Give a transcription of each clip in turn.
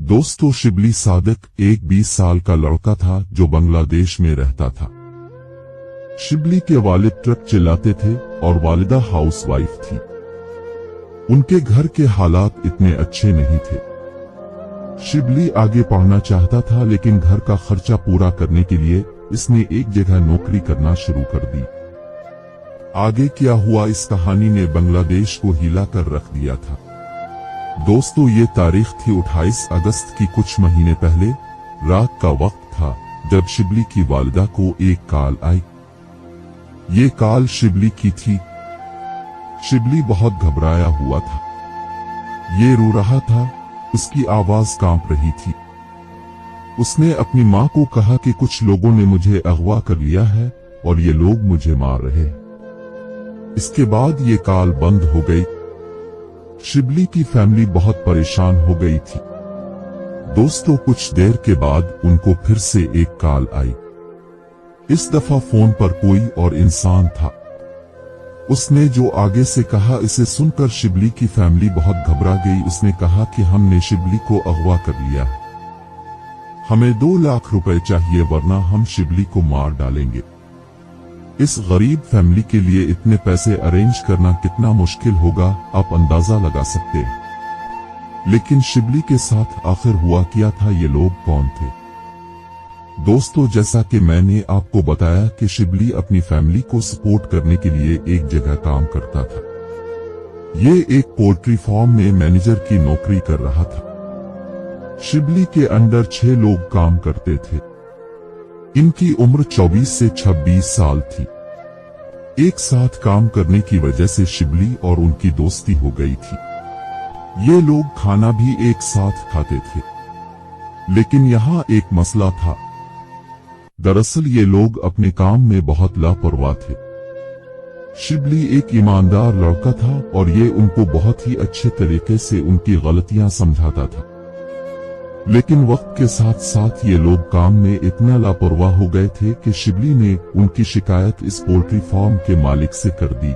दोस्तों, शिबली सादिक एक 20 साल का लड़का था जो बांग्लादेश में रहता था। शिबली के वालिद ट्रक चलाते थे और वालिदा हाउसवाइफ थी। उनके घर के हालात इतने अच्छे नहीं थे। शिबली आगे पढ़ना चाहता था, लेकिन घर का खर्चा पूरा करने के लिए इसने एक जगह नौकरी करना शुरू कर दी। आगे क्या हुआ, इस कहानी ने बांग्लादेश को हिला कर रख दिया था। दोस्तों, ये तारीख थी 28 अगस्त की। कुछ महीने पहले रात का वक्त था जब शिबली की वालिदा को एक कॉल आई। ये कॉल शिबली की थी। शिबली बहुत घबराया हुआ था। ये रो रहा था, उसकी आवाज कांप रही थी। उसने अपनी मां को कहा कि कुछ लोगों ने मुझे अगवा कर लिया है और ये लोग मुझे मार रहे हैं। इसके बाद ये कॉल बंद हो गई। शिबली की फैमिली बहुत परेशान हो गई थी। दोस्तों, कुछ देर के बाद उनको फिर से एक कॉल आई। इस दफा फोन पर कोई और इंसान था। उसने जो आगे से कहा, इसे सुनकर शिबली की फैमिली बहुत घबरा गई। उसने कहा कि हमने शिबली को अगवा कर लिया है, हमें 2 लाख रुपए चाहिए वरना हम शिबली को मार डालेंगे। इस गरीब फैमिली के लिए इतने पैसे अरेंज करना कितना मुश्किल होगा, आप अंदाजा लगा सकते हैं। लेकिन शिबली के साथ आखिर हुआ क्या था, ये लोग कौन थे? दोस्तों, जैसा कि मैंने आपको बताया कि शिबली अपनी फैमिली को सपोर्ट करने के लिए एक जगह काम करता था। ये एक पोल्ट्री फार्म में मैनेजर की नौकरी कर रहा था। शिबली के अंडर 6 लोग काम करते थे। इनकी उम्र 24 से 26 साल थी। एक साथ काम करने की वजह से शिबली और उनकी दोस्ती हो गई थी। ये लोग खाना भी एक साथ खाते थे। लेकिन यहाँ एक मसला था। दरअसल ये लोग अपने काम में बहुत लापरवाह थे। शिबली एक ईमानदार लड़का था और ये उनको बहुत ही अच्छे तरीके से उनकी गलतियां समझाता था। लेकिन वक्त के साथ साथ ये लोग काम में इतना लापरवाह हो गए थे कि शिबली ने उनकी शिकायत इस पोल्ट्री फार्म के मालिक से कर दी।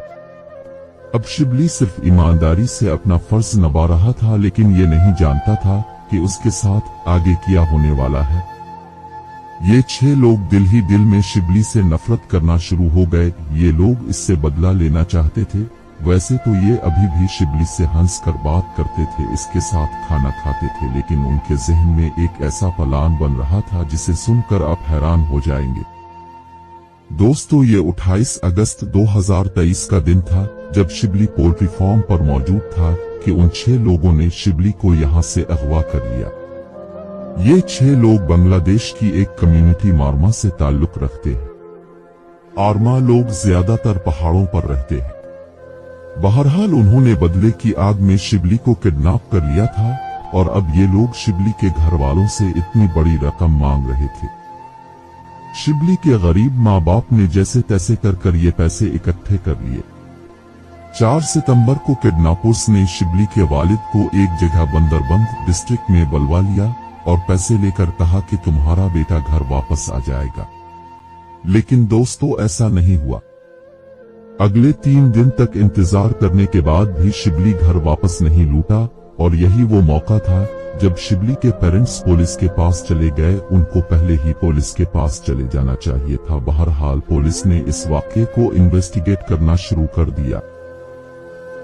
अब शिबली सिर्फ ईमानदारी से अपना फर्ज निभा रहा था, लेकिन ये नहीं जानता था कि उसके साथ आगे क्या होने वाला है। ये 6 लोग दिल ही दिल में शिबली से नफरत करना शुरू हो गए। ये लोग इससे बदला लेना चाहते थे। वैसे तो ये अभी भी शिबली से हंसकर बात करते थे, इसके साथ खाना खाते थे, लेकिन उनके जहन में एक ऐसा प्लान बन रहा था जिसे सुनकर आप हैरान हो जाएंगे। दोस्तों, ये 28 अगस्त 2023 का दिन था जब शिबली पोल्ट्री फार्म पर मौजूद था कि उन 6 लोगों ने शिबली को यहां से अगवा कर लिया। ये 6 लोग बांग्लादेश की एक कम्युनिटी मारमा से ताल्लुक रखते हैं। आरमा लोग ज्यादातर पहाड़ों पर रहते हैं। बहरहाल उन्होंने बदले की आग में शिबली को किडनैप कर लिया था और अब ये लोग शिबली के घर वालों से इतनी बड़ी रकम मांग रहे थे। शिबली के गरीब माँ बाप ने जैसे तैसे कर ये पैसे इकट्ठे कर लिए। 4 सितंबर को किडनैपर्स ने शिबली के वालिद को एक जगह बंदरबंद डिस्ट्रिक्ट में बुलवा लिया और पैसे लेकर कहा कि तुम्हारा बेटा घर वापस आ जाएगा। लेकिन दोस्तों, ऐसा नहीं हुआ। अगले 3 दिन तक इंतजार करने के बाद भी शिबली घर वापस नहीं लौटा और यही वो मौका था जब शिबली के पेरेंट्स पुलिस के पास चले गए। उनको पहले ही पुलिस के पास चले जाना चाहिए था। बहरहाल पुलिस ने इस वाकये को इन्वेस्टिगेट करना शुरू कर दिया।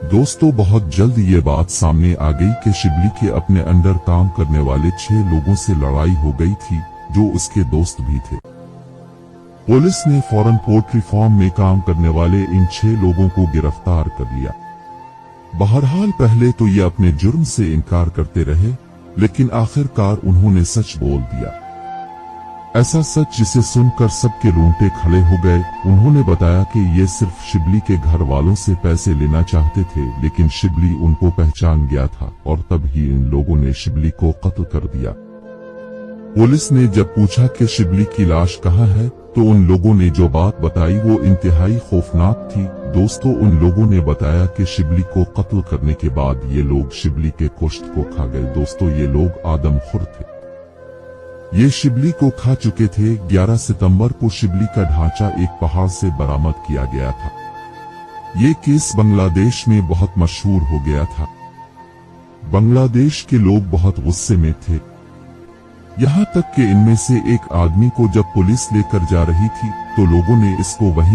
दोस्तों, बहुत जल्द ये बात सामने आ गई कि शिबली के अपने अंडर काम करने वाले 6 लोगों से लड़ाई हो गई थी जो उसके दोस्त भी थे। पुलिस ने फौरन पोल्ट्री फार्म में काम करने वाले इन 6 लोगों को गिरफ्तार कर लिया। बहरहाल पहले तो ये अपने जुर्म से इनकार करते रहे, लेकिन आखिरकार उन्होंने सच बोल दिया। ऐसा सच जिसे सुनकर सबके रोंगटे खड़े हो गए। उन्होंने बताया कि ये सिर्फ शिबली के घर वालों से पैसे लेना चाहते थे, लेकिन शिबली उनको पहचान गया था और तब ही इन लोगों ने शिबली को कत्ल कर दिया। पुलिस ने जब पूछा कि शिबली की लाश कहाँ है, तो उन लोगों ने जो बात बताई वो इंतहाई खौफनाक थी। दोस्तों, उन लोगों ने बताया कि शिबली को कत्ल करने के बाद ये लोग शिबली के गोश्त को खा गए। दोस्तों, ये लोग आदमखोर थे। ये शिबली को खा चुके थे। 11 सितंबर को शिबली का ढांचा एक पहाड़ से बरामद किया गया था। ये केस बांग्लादेश में बहुत मशहूर हो गया था। बांग्लादेश के लोग बहुत गुस्से में थे। यहाँ तक कि इनमें से एक आदमी को जब पुलिस लेकर जा रही थी तो लोगों ने इसको वहीं